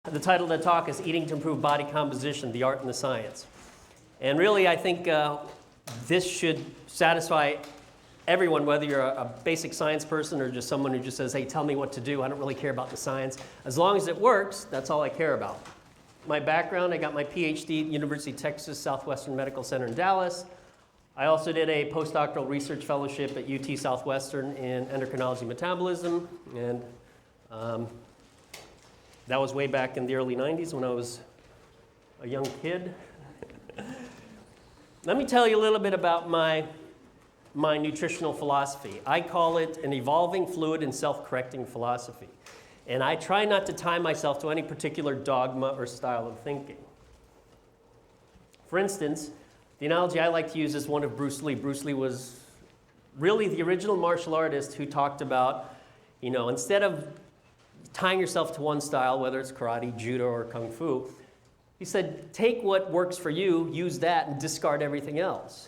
The title of the talk is Eating to Improve Body Composition, the Art and the Science. And really, I think this should satisfy everyone, whether you're a basic science person or just someone who just says, hey, tell me what to do. I don't really care about the science. As long as it works, that's all I care about. My background, I got my PhD at University of Texas Southwestern Medical Center in Dallas. I also did a postdoctoral research fellowship at UT Southwestern in endocrinology metabolism. And that was way back in the early 90s when I was a young kid. Let me tell you a little bit about my nutritional philosophy. I call it an evolving, fluid, and self-correcting philosophy. And I try not to tie myself to any particular dogma or style of thinking. For instance, the analogy I like to use is one of Bruce Lee. Bruce Lee was really the original martial artist who talked about, instead of tying yourself to one style, whether it's karate, judo, or kung fu, he said, take what works for you, use that, and discard everything else.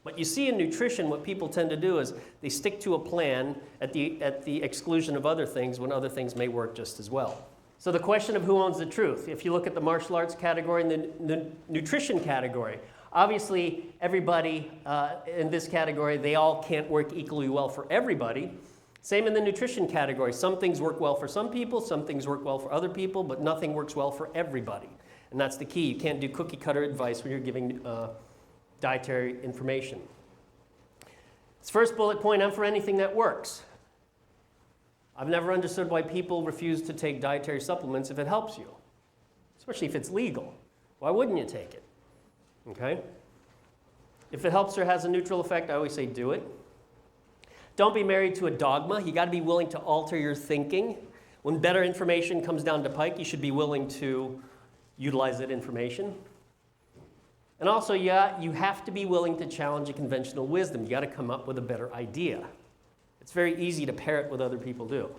What you see in nutrition, what people tend to do is they stick to a plan at the exclusion of other things when other things may work just as well. So the question of who owns the truth, if you look at the martial arts category and the nutrition category, obviously everybody in this category, they all can't work equally well for everybody. Same in the nutrition category. Some things work well for some people, some things work well for other people, but nothing works well for everybody. And that's the key. You can't do cookie cutter advice when you're giving dietary information. This first bullet point, I'm for anything that works. I've never understood why people refuse to take dietary supplements if it helps you, especially if it's legal. Why wouldn't you take it? Okay? If it helps or has a neutral effect, I always say do it. Don't be married to a dogma. You got to be willing to alter your thinking. When better information comes down the pike, you should be willing to utilize that information. And also, you have to be willing to challenge a conventional wisdom. You got to come up with a better idea. It's very easy to parrot what other people do.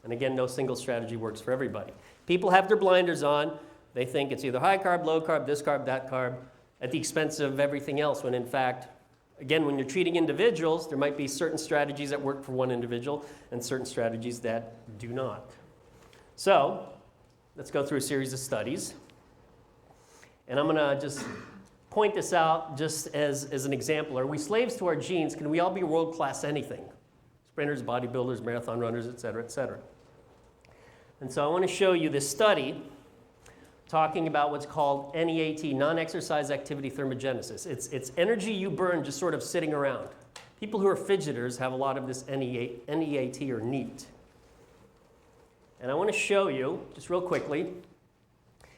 And again, no single strategy works for everybody. People have their blinders on. They think it's either high carb, low carb, this carb, that carb, at the expense of everything else, when in fact, again, when you're treating individuals, there might be certain strategies that work for one individual and certain strategies that do not. So, let's go through a series of studies. And I'm going to just point this out just as an example. Are we slaves to our genes? Can we all be world-class anything? Sprinters, bodybuilders, marathon runners, et cetera, et cetera. And so I want to show you this study talking about what's called NEAT, non-exercise activity thermogenesis. It's energy you burn just sort of sitting around. People who are fidgeters have a lot of this NEAT or NEAT. And I want to show you, just real quickly,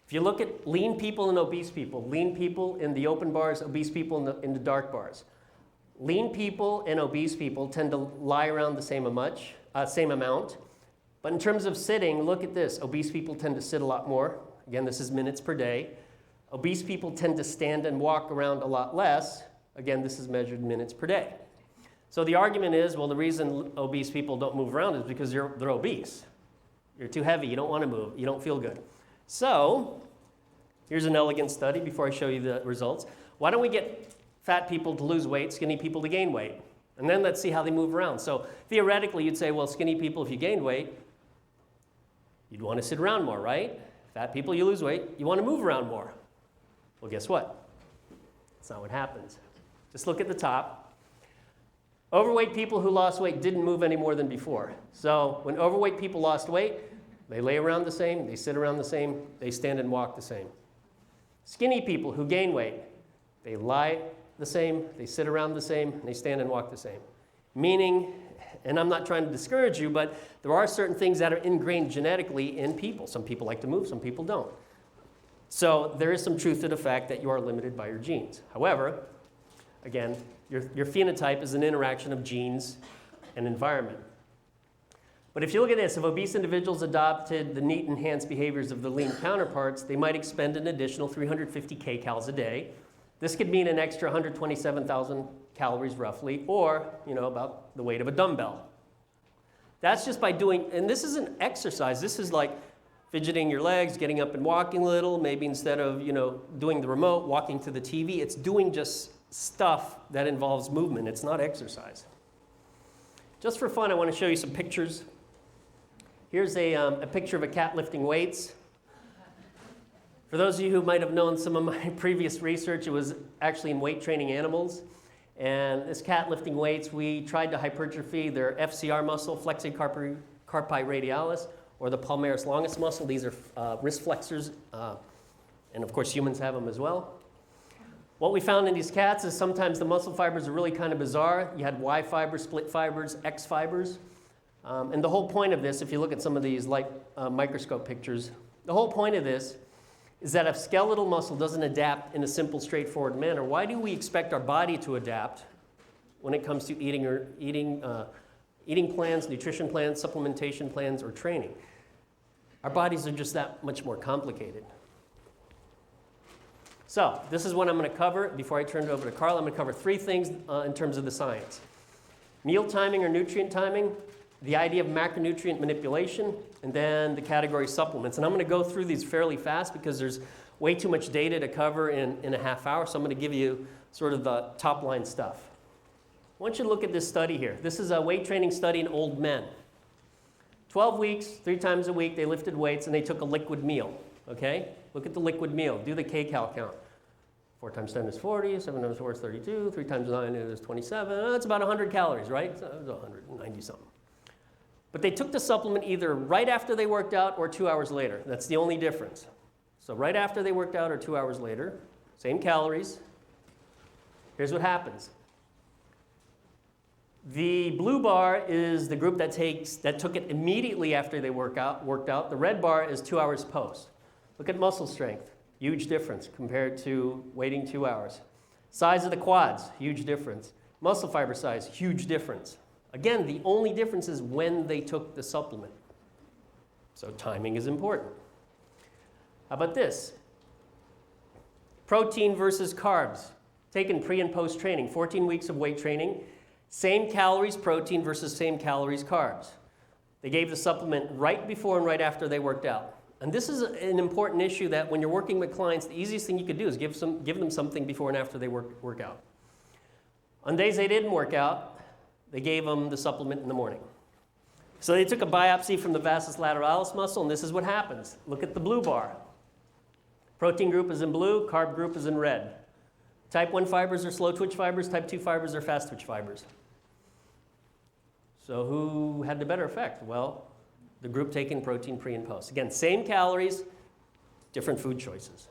if you look at lean people and obese people in the open bars, obese people in the dark bars. Lean people and obese people tend to lie around the same amount. But in terms of sitting, look at this. Obese people tend to sit a lot more. Again, this is minutes per day. Obese people tend to stand and walk around a lot less. Again, this is measured minutes per day. So the argument is, well, the reason obese people don't move around is because they're obese. You're too heavy, you don't want to move, you don't feel good. So, here's an elegant study before I show you the results. Why don't we get fat people to lose weight, skinny people to gain weight? And then let's see how they move around. So theoretically, you'd say, well, skinny people, if you gain weight, you'd want to sit around more, right? Fat people, you lose weight, you want to move around more. Well, guess what? That's not what happens. Just look at the top. Overweight people who lost weight didn't move any more than before. So when overweight people lost weight, they lay around the same, they sit around the same, they stand and walk the same. Skinny people who gain weight, they lie the same, they sit around the same, and they stand and walk the same. Meaning, and I'm not trying to discourage you, but there are certain things that are ingrained genetically in people. Some people like to move, some people don't. So there is some truth to the fact that you are limited by your genes. However, again, your phenotype is an interaction of genes and environment. But if you look at this, if obese individuals adopted the NEAT enhanced behaviors of the lean counterparts, they might expend an additional 350 kcals a day. This could mean an extra 127,000 calories roughly, or about the weight of a dumbbell. That's just by doing, and this isn't exercise, this is like fidgeting your legs, getting up and walking a little, maybe instead of doing the remote, walking to the TV, it's doing just stuff that involves movement. It's not exercise. Just for fun, I want to show you some pictures. Here's a picture of a cat lifting weights. For those of you who might have known some of my previous research, it was actually in weight training animals. And this cat lifting weights, we tried to hypertrophy their FCR muscle, flexi carpi radialis, or the palmaris longus muscle. These are wrist flexors, and of course humans have them as well. What we found in these cats is sometimes the muscle fibers are really kind of bizarre. You had Y fibers, split fibers, X fibers. And the whole point of this, if you look at some of these light microscope pictures, the whole point of this is that if skeletal muscle doesn't adapt in a simple, straightforward manner, why do we expect our body to adapt when it comes to eating plans, nutrition plans, supplementation plans, or training? Our bodies are just that much more complicated. So this is what I'm going to cover. Before I turn it over to Carl, I'm going to cover 3 things in terms of the science. Meal timing or nutrient timing, the idea of macronutrient manipulation, and then the category supplements. And I'm going to go through these fairly fast because there's way too much data to cover in a half hour, so I'm going to give you sort of the top line stuff. I want you to look at this study here. This is a weight training study in old men. 12 weeks, 3 times a week, they lifted weights and they took a liquid meal, okay? Look at the liquid meal. Do the kcal count. 4 times 10 is 40, 7 times 4 is 32, 3 times 9 is 27. That's about 100 calories, right? So it was 190 something. But they took the supplement either right after they worked out or 2 hours later. That's the only difference. So right after they worked out or 2 hours later, same calories. Here's what happens. The blue bar is the group that took it immediately after they worked out. The red bar is 2 hours post. Look at muscle strength. Huge difference compared to waiting 2 hours. Size of the quads, huge difference. Muscle fiber size, huge difference. Again, the only difference is when they took the supplement. So timing is important. How about this? Protein versus carbs, taken pre and post training, 14 weeks of weight training. Same calories protein versus same calories carbs. They gave the supplement right before and right after they worked out. And this is an important issue that when you're working with clients, the easiest thing you could do is give them something before and after they work out. On days they didn't work out, they gave them the supplement in the morning. So they took a biopsy from the vastus lateralis muscle, and this is what happens. Look at the blue bar. Protein group is in blue, carb group is in red. Type 1 fibers are slow twitch fibers, type 2 fibers are fast twitch fibers. So who had the better effect? Well, the group taking protein pre and post. Again, same calories, different food choices.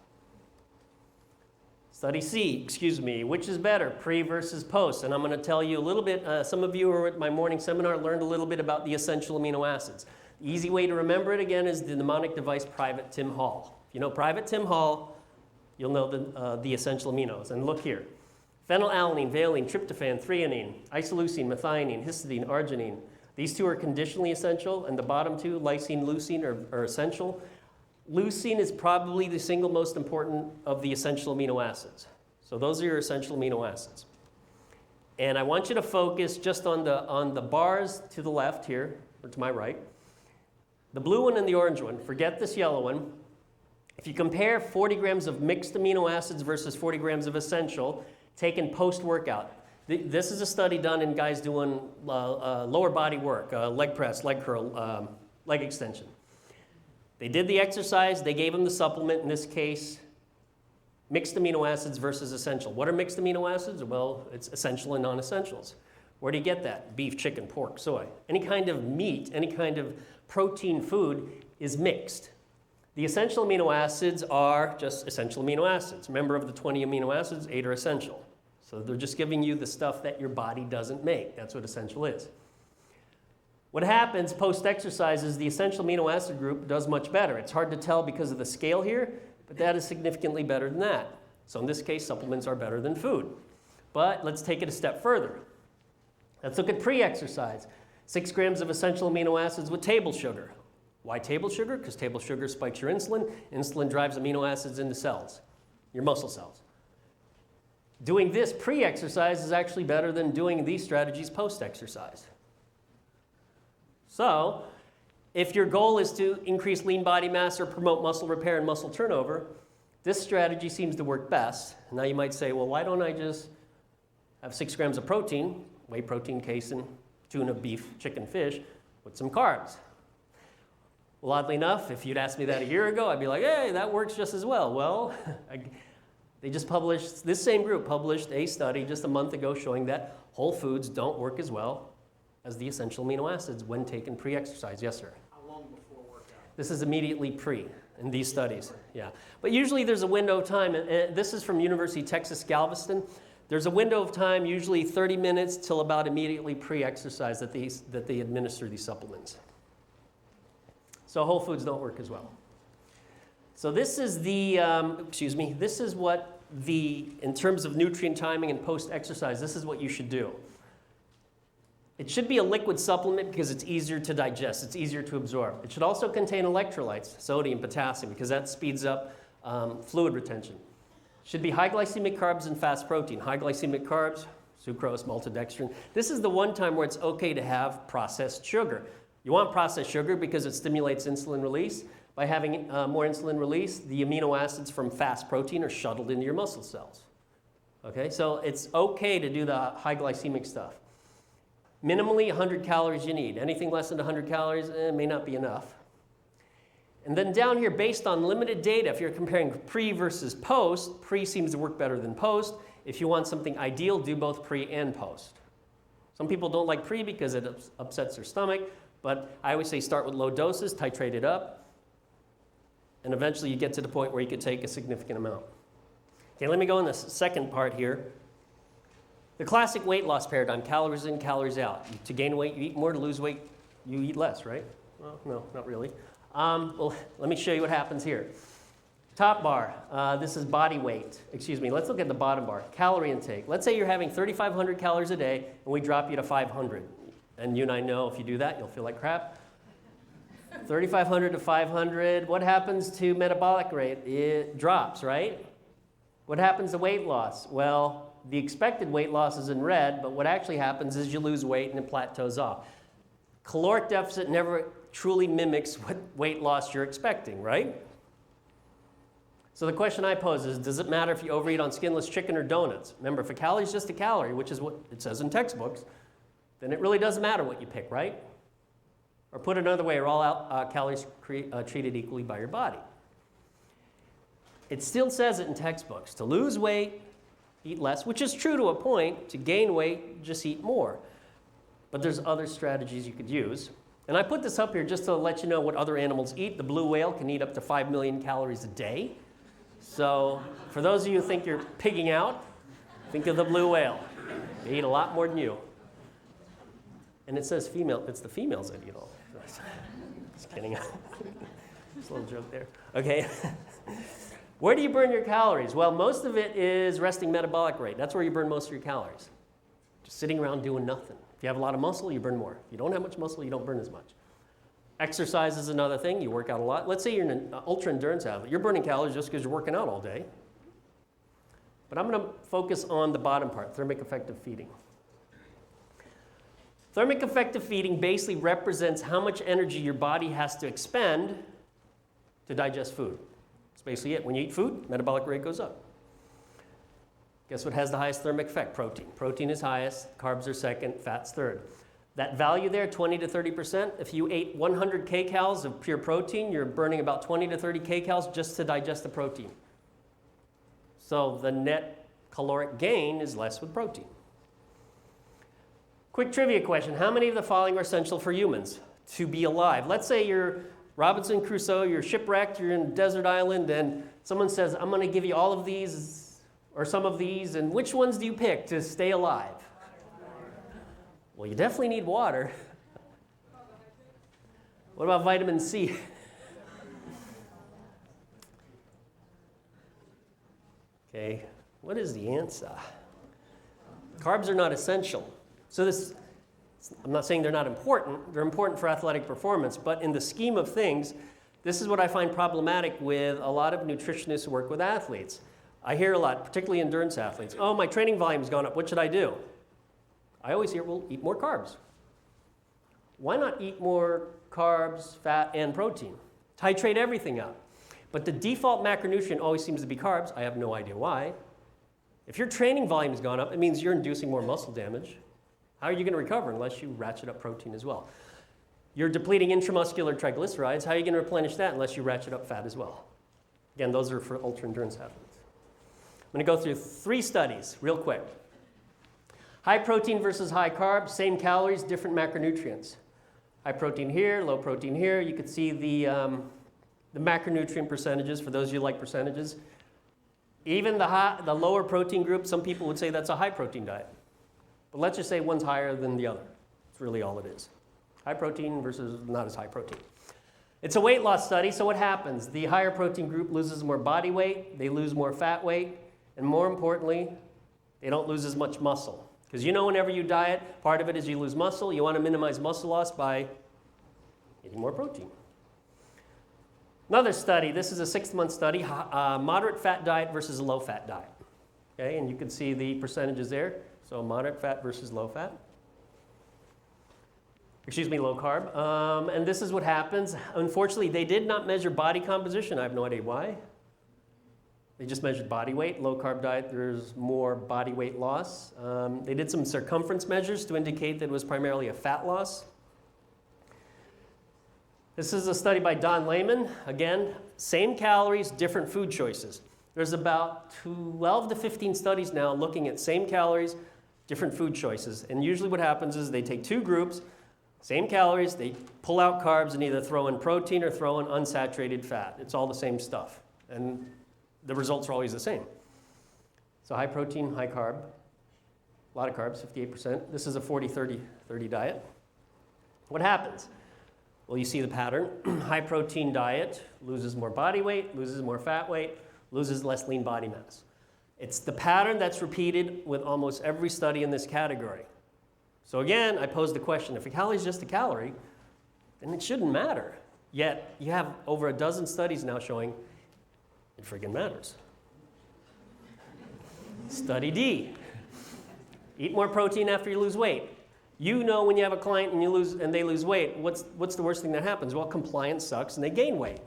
Study C, which is better, pre versus post? And I'm going to tell you a little bit, some of you who were at my morning seminar learned a little bit about the essential amino acids. The easy way to remember it, again, is the mnemonic device Private Tim Hall. If you know Private Tim Hall, you'll know the essential aminos. And look here. Phenylalanine, valine, tryptophan, threonine, isoleucine, methionine, histidine, arginine. These 2 are conditionally essential, and the bottom 2, lysine, leucine, are essential. Leucine is probably the single most important of the essential amino acids. So those are your essential amino acids. And I want you to focus just on the bars to the left here, or to my right. The blue one and the orange one. Forget this yellow one. If you compare 40 grams of mixed amino acids versus 40 grams of essential, taken post-workout. This is a study done in guys doing lower body work, leg press, leg curl, leg extension. They did the exercise, they gave them the supplement, in this case, mixed amino acids versus essential. What are mixed amino acids? Well, it's essential and non-essentials. Where do you get that? Beef, chicken, pork, soy. Any kind of meat, any kind of protein food is mixed. The essential amino acids are just essential amino acids. Remember, of the 20 amino acids, 8 are essential. So they're just giving you the stuff that your body doesn't make. That's what essential is. What happens post-exercise is the essential amino acid group does much better. It's hard to tell because of the scale here, but that is significantly better than that. So in this case, supplements are better than food. But let's take it a step further. Let's look at pre-exercise. 6 grams of essential amino acids with table sugar. Why table sugar? Because table sugar spikes your insulin. Insulin drives amino acids into cells, your muscle cells. Doing this pre-exercise is actually better than doing these strategies post-exercise. So, if your goal is to increase lean body mass or promote muscle repair and muscle turnover, this strategy seems to work best. Now you might say, well, why don't I just have 6 grams of protein, whey protein, casein, tuna, beef, chicken, fish, with some carbs? Well, oddly enough, if you'd asked me that a year ago, I'd be like, hey, that works just as well. Well, they just published, this same group published a study just a month ago showing that whole foods don't work as well as the essential amino acids when taken pre-exercise. Yes, sir? How long before workout? This is immediately pre in these studies, yeah. But usually there's a window of time, and this is from University of Texas, Galveston. There's a window of time, usually 30 minutes till about immediately pre-exercise that they administer these supplements. So whole foods don't work as well. So this is the, this is what in terms of nutrient timing and post-exercise, this is what you should do. It should be a liquid supplement because it's easier to digest, it's easier to absorb. It should also contain electrolytes, sodium, potassium, because that speeds up fluid retention. It should be high glycemic carbs and fast protein. High glycemic carbs, sucrose, maltodextrin. This is the one time where it's okay to have processed sugar. You want processed sugar because it stimulates insulin release. By having more insulin release, the amino acids from fast protein are shuttled into your muscle cells. Okay, so it's okay to do the high glycemic stuff. Minimally 100 calories you need. Anything less than 100 calories may not be enough. And then down here, based on limited data, if you're comparing pre versus post, pre seems to work better than post. If you want something ideal, do both pre and post. Some people don't like pre because it upsets their stomach, but I always say start with low doses, titrate it up, and eventually you get to the point where you can take a significant amount. Okay, let me go in the second part here. The classic weight loss paradigm, calories in, calories out. To gain weight, you eat more. To lose weight, you eat less, right? Well, no, not really. Well, let me show you what happens here. Top bar, this is body weight. Excuse me, let's look at the bottom bar. Calorie intake. Let's say you're having 3,500 calories a day, and we drop you to 500. And you and I know if you do that, you'll feel like crap. 3,500 to 500, what happens to metabolic rate? It drops, right? What happens to weight loss? Well, the expected weight loss is in red, but what actually happens is you lose weight and it plateaus off. Caloric deficit never truly mimics what weight loss you're expecting, right? So the question I pose is, does it matter if you overeat on skinless chicken or donuts? Remember, if a calorie is just a calorie, which is what it says in textbooks, then it really doesn't matter what you pick, right? Or put another way, are all calories treated equally by your body? It still says it in textbooks. To lose weight, eat less, which is true to a point. To gain weight, just eat more. But there's other strategies you could use. And I put this up here just to let you know what other animals eat. The blue whale can eat up to 5 million calories a day. So for those of you who think you're pigging out, think of the blue whale. They eat a lot more than you. And it says female, it's the females that eat all. Just kidding. Just a little joke there. Okay. Where do you burn your calories? Well, most of it is resting metabolic rate. That's where you burn most of your calories. Just sitting around doing nothing. If you have a lot of muscle, you burn more. If you don't have much muscle, you don't burn as much. Exercise is another thing. You work out a lot. Let's say you're an ultra endurance athlete. You're burning calories just because you're working out all day. But I'm going to focus on the bottom part, thermic effective feeding. Thermic effective feeding basically represents how much energy your body has to expend to digest food. That's basically it. When you eat food, metabolic rate goes up. Guess what has the highest thermic effect? Protein. Protein is highest, carbs are second, fat's third. That value there, 20 to 30%, if you ate 100 kcals of pure protein, you're burning about 20 to 30 kcals just to digest the protein. So the net caloric gain is less with protein. Quick trivia question. How many of the following are essential for humans to be alive? Let's say you're Robinson Crusoe, you're shipwrecked, you're in a desert island, and someone says, I'm going to give you all of these or some of these, and which ones do you pick to stay alive? Well, you definitely need water. What about vitamin C? Okay, what is the answer? Carbs are not essential. So this, I'm not saying they're not important. They're important for athletic performance, but in the scheme of things, this is what I find problematic with a lot of nutritionists who work with athletes. I hear a lot, particularly endurance athletes, oh, my training volume's gone up, what should I do? I always hear, well, eat more carbs. Why not eat more carbs, fat, and protein? Titrate everything up. But the default macronutrient always seems to be carbs. I have no idea why. If your training volume's gone up, it means you're inducing more muscle damage. How are you going to recover unless you ratchet up protein as well? You're depleting intramuscular triglycerides. How are you going to replenish that unless you ratchet up fat as well? Again, those are for ultra-endurance athletes. I'm going to go through 3 studies real quick. High protein versus high carb, same calories, different macronutrients. High protein here, low protein here. You can see the macronutrient percentages for those of you who like percentages. Even the lower protein group, some people would say that's a high protein diet. But let's just say one's higher than the other. That's really all it is. High protein versus not as high protein. It's a weight loss study, so what happens? The higher protein group loses more body weight, they lose more fat weight, and more importantly, they don't lose as much muscle. Because you know whenever you diet, part of it is you lose muscle. You want to minimize muscle loss by eating more protein. Another study, this is a 6-month study, moderate fat diet versus a low fat diet. Okay, and you can see the percentages there. So moderate fat versus low fat. Low carb. And this is what happens. Unfortunately, they did not measure body composition. I have no idea why. They just measured body weight. Low carb diet, there's more body weight loss. They did some circumference measures to indicate that it was primarily a fat loss. This is a study by Don Layman. Again, same calories, different food choices. There's about 12 to 15 studies now looking at same calories, different food choices. And usually what happens is they take 2 groups, same calories, they pull out carbs and either throw in protein or throw in unsaturated fat. It's all the same stuff. And the results are always the same. So high protein, high carb, a lot of carbs, 58%. This is a 40-30-30 diet. What happens? Well, you see the pattern. High protein diet loses more body weight, loses more fat weight, loses less lean body mass. It's the pattern that's repeated with almost every study in this category. So again, I pose the question, if a calorie is just a calorie, then it shouldn't matter. Yet, you have over a dozen studies now showing it friggin' matters. Study D. Eat more protein after you lose weight. You know when you have a client and they lose weight, what's the worst thing that happens? Well, compliance sucks and they gain weight.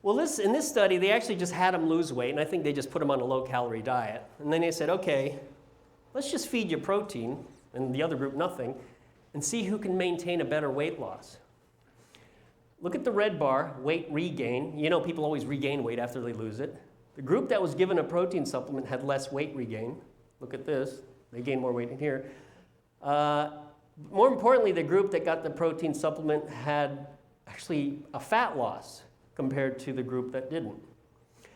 Well, in this study, they actually just had them lose weight, and I think they just put them on a low-calorie diet. And then they said, okay, let's just feed you protein, and the other group nothing, and see who can maintain a better weight loss. Look at the red bar, weight regain. You know people always regain weight after they lose it. The group that was given a protein supplement had less weight regain. Look at this. They gained more weight in here. More importantly, the group that got the protein supplement had actually a fat loss compared to the group that didn't.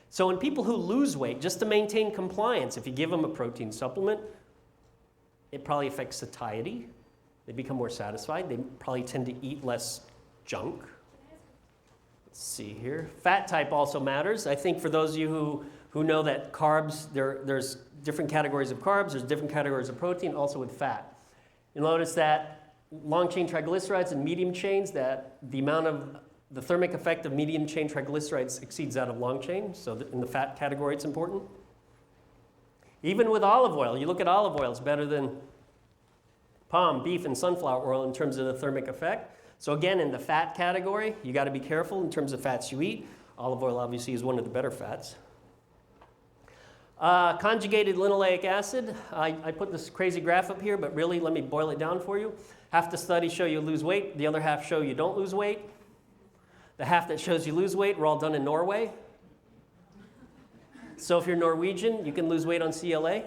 So in people who lose weight, just to maintain compliance, if you give them a protein supplement, it probably affects satiety. They become more satisfied. They probably tend to eat less junk. Let's see here. Fat type also matters. I think for those of you who know that carbs, there's different categories of carbs, there's different categories of protein, also with fat. You'll notice that long-chain triglycerides and medium chains, that the thermic effect of medium-chain triglycerides exceeds that of long-chain, so in the fat category it's important. Even with olive oil, you look at olive oil, it's better than palm, beef, and sunflower oil in terms of the thermic effect. So again, in the fat category, you got to be careful in terms of fats you eat. Olive oil obviously is one of the better fats. Conjugated linoleic acid, I put this crazy graph up here, but really let me boil it down for you. Half the studies show you lose weight, the other half show you don't lose weight. The half that shows you lose weight were all done in Norway. So if you're Norwegian, you can lose weight on CLA.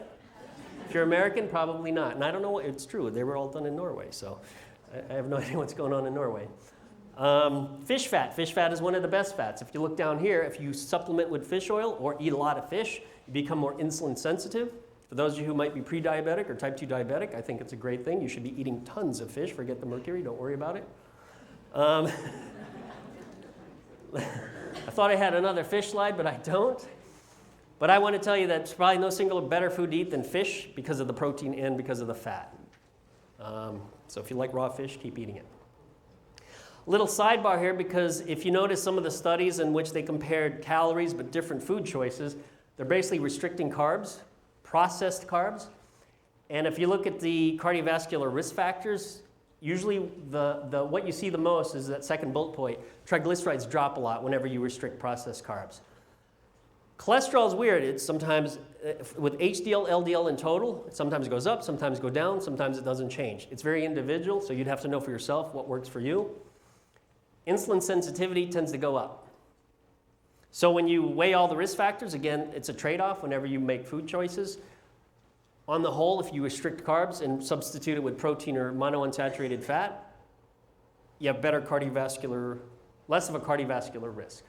If you're American, probably not. And I don't know, it's true, they were all done in Norway, so I have no idea what's going on in Norway. Fish fat is one of the best fats. If you look down here, if you supplement with fish oil or eat a lot of fish, you become more insulin sensitive. For those of you who might be pre-diabetic or type 2 diabetic, I think it's a great thing. You should be eating tons of fish. Forget the mercury, don't worry about it. I thought I had another fish slide, but I don't. But I want to tell you that there's probably no single better food to eat than fish because of the protein and because of the fat. So if you like raw fish, keep eating it. Little sidebar here, because if you notice some of the studies in which they compared calories but different food choices, they're basically restricting carbs, processed carbs. And if you look at the cardiovascular risk factors, usually what you see the most is that second bullet point. Triglycerides drop a lot whenever you restrict processed carbs. Cholesterol is weird. It's sometimes, with HDL, LDL in total, it sometimes goes up, sometimes go down, sometimes it doesn't change. It's very individual, so you'd have to know for yourself what works for you. Insulin sensitivity tends to go up. So when you weigh all the risk factors, again, it's a trade-off whenever you make food choices. On the whole, if you restrict carbs and substitute it with protein or monounsaturated fat, you have less of a cardiovascular risk.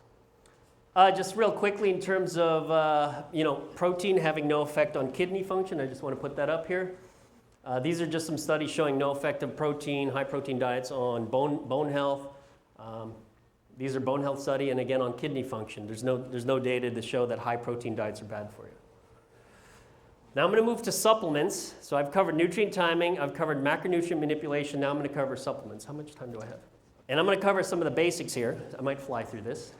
Just real quickly in terms of protein having no effect on kidney function, I just want to put that up here. These are just some studies showing no effect of protein, high protein diets on bone health. These are bone health study, and again on kidney function. There's no data to show that high protein diets are bad for you. Now I'm going to move to supplements. So I've covered nutrient timing, I've covered macronutrient manipulation, now I'm going to cover supplements. How much time do I have? And I'm going to cover some of the basics here. I might fly through this.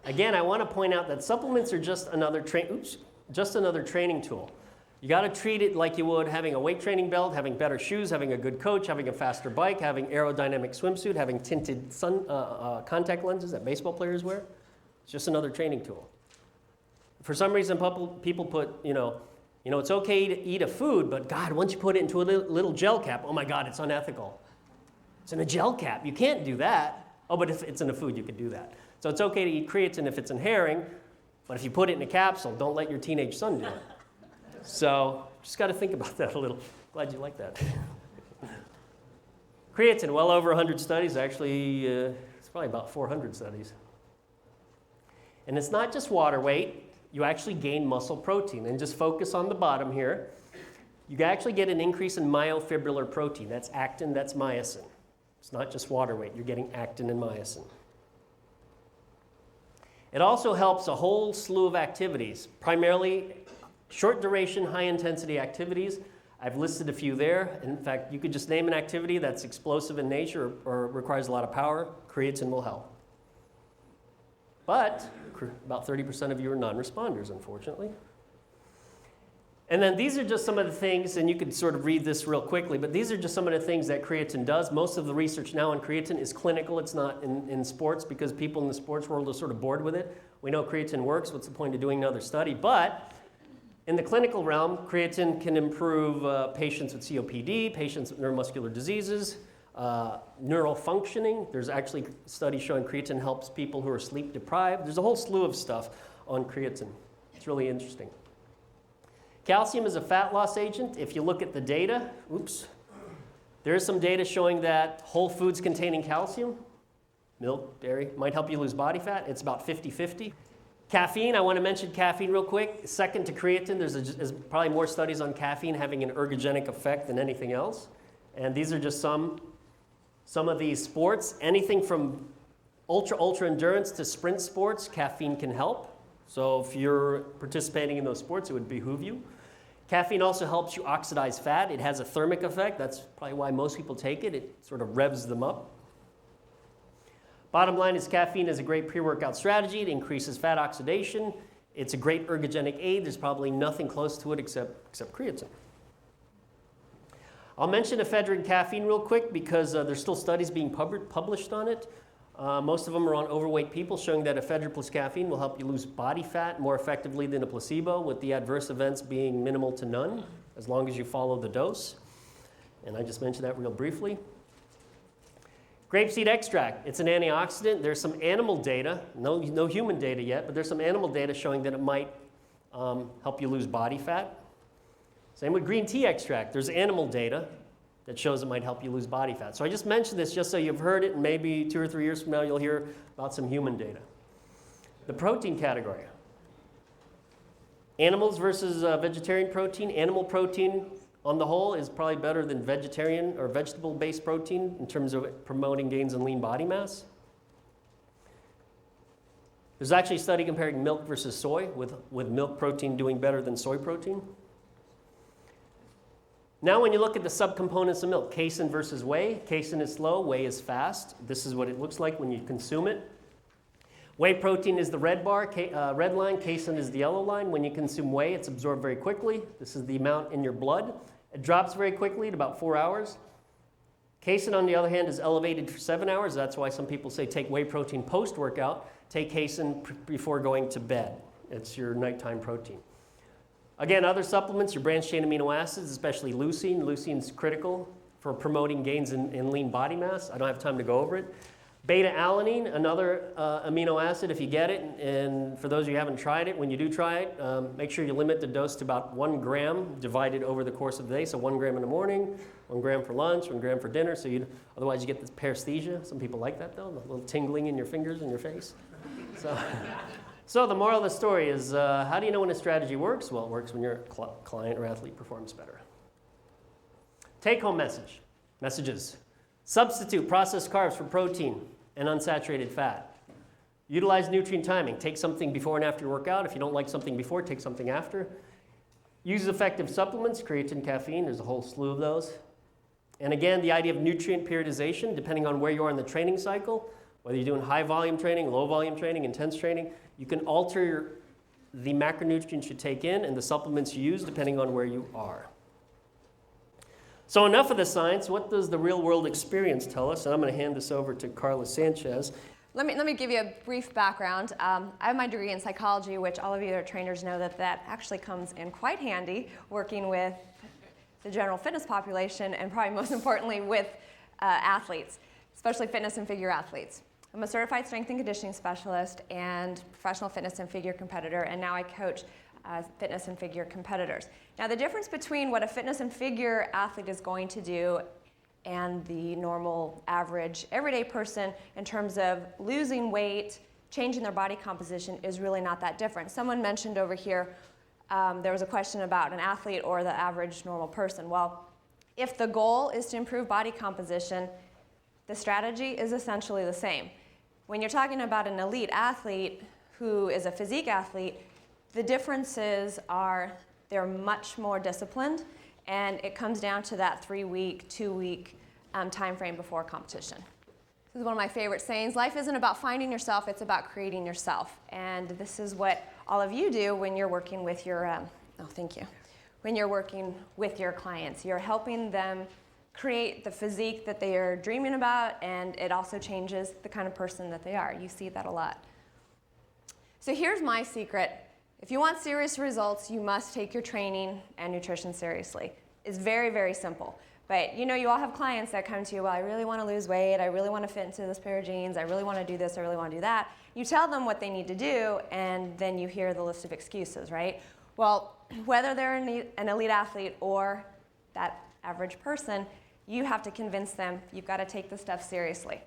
Again, I want to point out that supplements are just another training tool. You got to treat it like you would having a weight training belt, having better shoes, having a good coach, having a faster bike, having aerodynamic swimsuit, having tinted contact lenses that baseball players wear. It's just another training tool. For some reason, people put, it's okay to eat a food, but God, once you put it into a little gel cap, oh my God, it's unethical. It's in a gel cap. You can't do that. Oh, but if it's in a food, you could do that. So it's okay to eat creatine if it's in herring, but if you put it in a capsule, don't let your teenage son do it. So just got to think about that a little. Glad you like that. Creatine, well over 100 studies. Actually, it's probably about 400 studies. And it's not just water weight. You actually gain muscle protein. And just focus on the bottom here. You actually get an increase in myofibrillar protein. That's actin, that's myosin. It's not just water weight. You're getting actin and myosin. It also helps a whole slew of activities, primarily short duration, high intensity activities. I've listed a few there. In fact, you could just name an activity that's explosive in nature or requires a lot of power. Creatine will help. But about 30% of you are non-responders, unfortunately. And then these are just some of the things, and you could sort of read this real quickly, but these are just some of the things that creatine does. Most of the research now on creatine is clinical. It's not in sports because people in the sports world are sort of bored with it. We know creatine works. What's the point of doing another study? But in the clinical realm, creatine can improve patients with COPD, patients with neuromuscular diseases, neural functioning. There's actually studies showing creatine helps people who are sleep deprived. There's a whole slew of stuff on creatine. It's really interesting. Calcium is a fat loss agent. If you look at the data, there is some data showing that whole foods containing calcium, milk, dairy, might help you lose body fat. It's about 50-50. Caffeine, I want to mention caffeine real quick. Second to creatine, there's probably more studies on caffeine having an ergogenic effect than anything else. And these are just some of these sports. Anything from ultra endurance to sprint sports, caffeine can help. So if you're participating in those sports, it would behoove you. Caffeine also helps you oxidize fat. It has a thermic effect. That's probably why most people take it. It sort of revs them up. Bottom line is caffeine is a great pre-workout strategy. It increases fat oxidation. It's a great ergogenic aid. There's probably nothing close to it except creatine. I'll mention ephedrine caffeine real quick because there's still studies being published on it. Most of them are on overweight people, showing that ephedrine plus caffeine will help you lose body fat more effectively than a placebo, with the adverse events being minimal to none, as long as you follow the dose. And I just mentioned that real briefly. Grapeseed extract, it's an antioxidant. There's some animal data, no human data yet, but there's some animal data showing that it might help you lose body fat. Same with green tea extract. There's animal data that shows it might help you lose body fat. So I just mentioned this just so you've heard it, and maybe 2 or 3 years from now you'll hear about some human data. The protein category. Animals versus vegetarian protein. Animal protein, on the whole, is probably better than vegetarian or vegetable-based protein in terms of promoting gains in lean body mass. There's actually a study comparing milk versus soy, with milk protein doing better than soy protein. Now when you look at the subcomponents of milk, casein versus whey, casein is slow, whey is fast. This is what it looks like when you consume it. Whey protein is the red line, casein is the yellow line. When you consume whey, it's absorbed very quickly. This is the amount in your blood. It drops very quickly at about 4 hours. Casein, on the other hand, is elevated for 7 hours. That's why some people say take whey protein post-workout. Take casein before going to bed. It's your nighttime protein. Again, other supplements, your branched-chain amino acids, especially leucine. Leucine's critical for promoting gains in lean body mass. I don't have time to go over it. Beta-alanine, another amino acid if you get it. And for those of you who haven't tried it, when you do try it, make sure you limit the dose to about 1 gram divided over the course of the day. So 1 gram in the morning, 1 gram for lunch, 1 gram for dinner. So otherwise you get this paresthesia. Some people like that though, the little tingling in your fingers and your face. So the moral of the story is, how do you know when a strategy works? Well, it works when your client or athlete performs better. Take-home messages. Substitute processed carbs for protein and unsaturated fat. Utilize nutrient timing. Take something before and after your workout. If you don't like something before, take something after. Use effective supplements, creatine, caffeine. There's a whole slew of those. And again, the idea of nutrient periodization, depending on where you are in the training cycle, whether you're doing high volume training, low volume training, intense training, you can alter the macronutrients you take in and the supplements you use depending on where you are. So enough of the science. What does the real world experience tell us? And I'm going to hand this over to Carla Sanchez. Let me give you a brief background. I have my degree in psychology, which all of you that are trainers know that actually comes in quite handy working with the general fitness population and probably most importantly with athletes, especially fitness and figure athletes. I'm a certified strength and conditioning specialist and professional fitness and figure competitor, and now I coach fitness and figure competitors. Now the difference between what a fitness and figure athlete is going to do and the normal, average, everyday person in terms of losing weight, changing their body composition is really not that different. Someone mentioned over here, there was a question about an athlete or the average normal person. Well, if the goal is to improve body composition, the strategy is essentially the same. When you're talking about an elite athlete who is a physique athlete, the differences are they're much more disciplined, and it comes down to that 3-week, 2-week time frame before competition. This is one of my favorite sayings. Life isn't about finding yourself, it's about creating yourself. And this is what all of you do when you're working with your, when you're working with your clients. You're helping them create the physique that they are dreaming about, and it also changes the kind of person that they are. You see that a lot. So here's my secret. If you want serious results, you must take your training and nutrition seriously. It's very, very simple. But you all have clients that come to you, well, I really want to lose weight, I really want to fit into this pair of jeans, I really want to do this, I really want to do that. You tell them what they need to do, and then you hear the list of excuses, right? Well, whether they're an elite athlete or that average person, you have to convince them you've got to take this stuff seriously,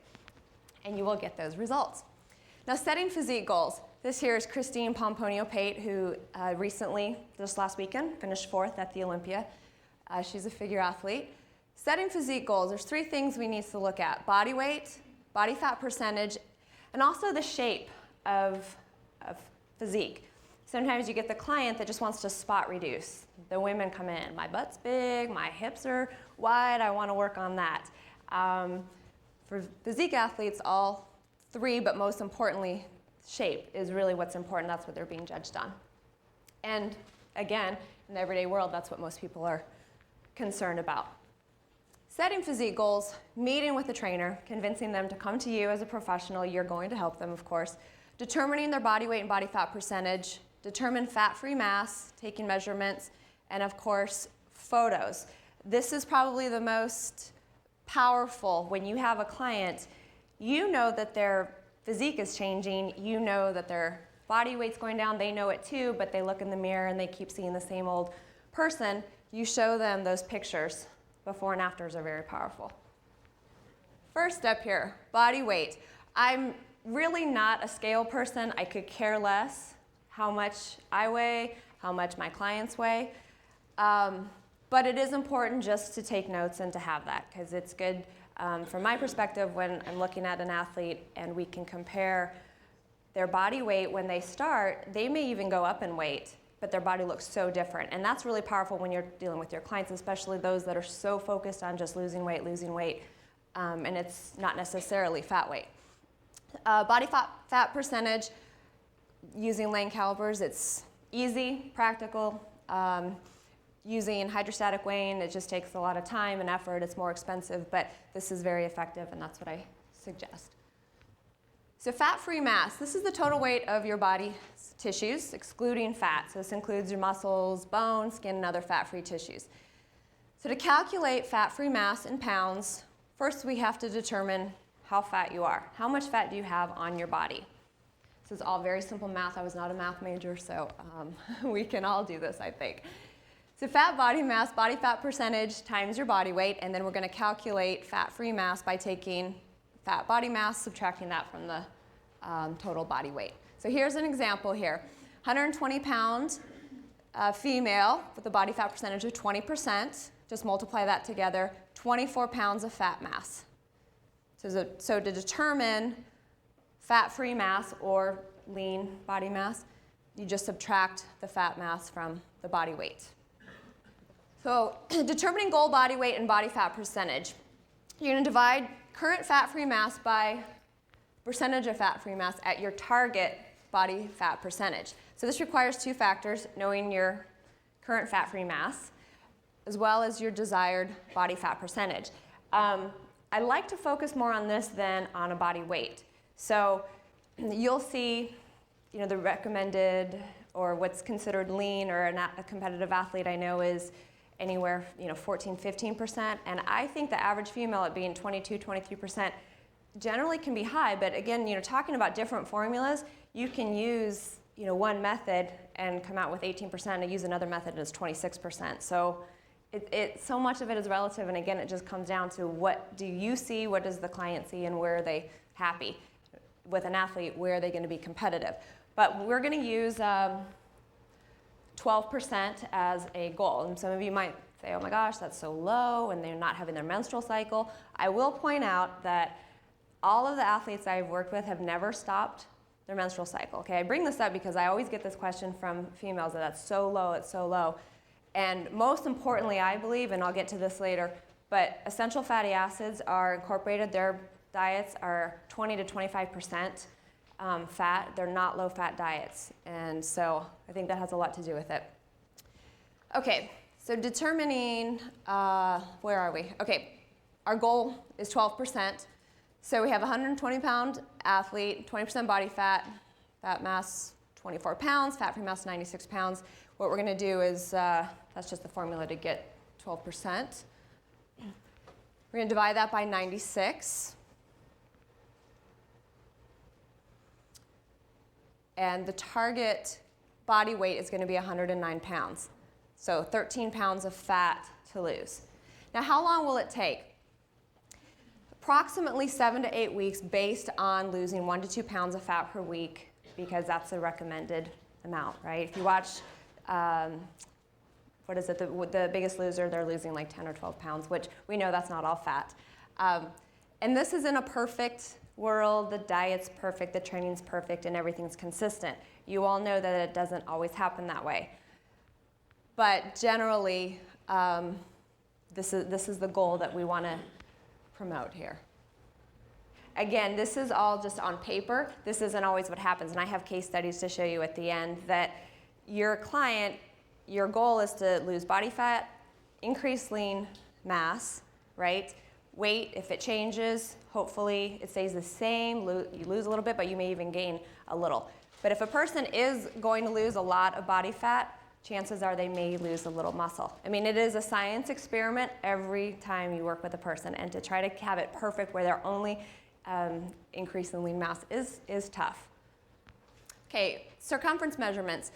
and you will get those results. Now, setting physique goals. This here is Christine Pomponio-Pate, who recently, just last weekend, finished 4th at the Olympia. She's a figure athlete. Setting physique goals, there's 3 things we need to look at: body weight, body fat percentage, and also the shape of physique. Sometimes you get the client that just wants to spot reduce. The women come in, my butt's big, my hips are wide, I want to work on that. For physique athletes, all 3, but most importantly, shape is really what's important. That's what they're being judged on. And again, in the everyday world, that's what most people are concerned about. Setting physique goals, meeting with the trainer, convincing them to come to you as a professional. You're going to help them, of course. Determining their body weight and body fat percentage. Determine fat-free mass, taking measurements, and of course, photos. This is probably the most powerful. When you have a client, you know that their physique is changing, you know that their body weight's going down, they know it too, but they look in the mirror and they keep seeing the same old person. You show them those pictures. Before and afters are very powerful. First step here, body weight. I'm really not a scale person. I could care less how much I weigh, how much my clients weigh. But it is important just to take notes and to have that, because it's good from my perspective when I'm looking at an athlete and we can compare their body weight when they start. They may even go up in weight, but their body looks so different. And that's really powerful when you're dealing with your clients, especially those that are so focused on just losing weight, and it's not necessarily fat weight. Body fat percentage, using Lane calipers, it's easy, practical. using hydrostatic weighing, it just takes a lot of time and effort. It's more expensive, but this is very effective, and that's what I suggest. So fat-free mass, this is the total weight of your body tissues, excluding fat. So this includes your muscles, bones, skin, and other fat-free tissues. So to calculate fat-free mass in pounds, first we have to determine how fat you are. How much fat do you have on your body? This is all very simple math. I was not a math major, so we can all do this, I think. So fat body mass, body fat percentage times your body weight, and then we're going to calculate fat-free mass by taking fat body mass, subtracting that from the total body weight. So here's an example here. 120-pound female with a body fat percentage of 20%. Just multiply that together, 24 pounds of fat mass. So to determine fat-free mass or lean body mass, you just subtract the fat mass from the body weight. So determining goal body weight and body fat percentage, you're going to divide current fat-free mass by percentage of fat-free mass at your target body fat percentage. So this requires two factors, knowing your current fat-free mass as well as your desired body fat percentage. I like to focus more on this than on a body weight. So you'll see, the recommended or what's considered lean or a competitive athlete I know is anywhere, 14, 15%. And I think the average female at being 22, 23% generally can be high. But again, talking about different formulas, you can use, one method and come out with 18% and use another method and it's 26%. So so much of it is relative, and again, it just comes down to what do you see, what does the client see, and where are they happy with an athlete, where are they going to be competitive. But we're going to use 12% as a goal, and some of you might say, oh my gosh, that's so low, and they're not having their menstrual cycle. I will point out that all of the athletes I've worked with have never stopped their menstrual cycle. Okay, I bring this up because I always get this question from females that that's so low, it's so low. And most importantly, I believe, and I'll get to this later, but essential fatty acids are incorporated. Their diets are 20 to 25% fat. They're not low-fat diets. And so I think that has a lot to do with it. Okay, so determining, where are we? Okay, our goal is 12%. So we have a 120-pound athlete, 20% body fat, fat mass 24 pounds, fat-free mass 96 pounds. What we're going to do is, that's just the formula to get 12%. We're going to divide that by 96. And the target body weight is going to be 109 pounds. So 13 pounds of fat to lose. Now, how long will it take? Approximately 7 to 8 weeks based on losing 1 to 2 pounds of fat per week, because that's the recommended amount, right? If you watch, what is it, the Biggest Loser, they're losing like 10 or 12 pounds, which we know that's not all fat. And this is in a perfect world. The diet's perfect, the training's perfect, and everything's consistent. You all know that it doesn't always happen that way. But generally, this is the goal that we want to promote here. Again, this is all just on paper. This isn't always what happens, and I have case studies to show you at the end that your client, your goal is to lose body fat, increase lean mass, right? Weight, if it changes, hopefully it stays the same. You lose a little bit, but you may even gain a little. But if a person is going to lose a lot of body fat, chances are they may lose a little muscle. I mean, it is a science experiment every time you work with a person, and to try to have it perfect where they're only increasing lean mass is tough. Okay, circumference measurements.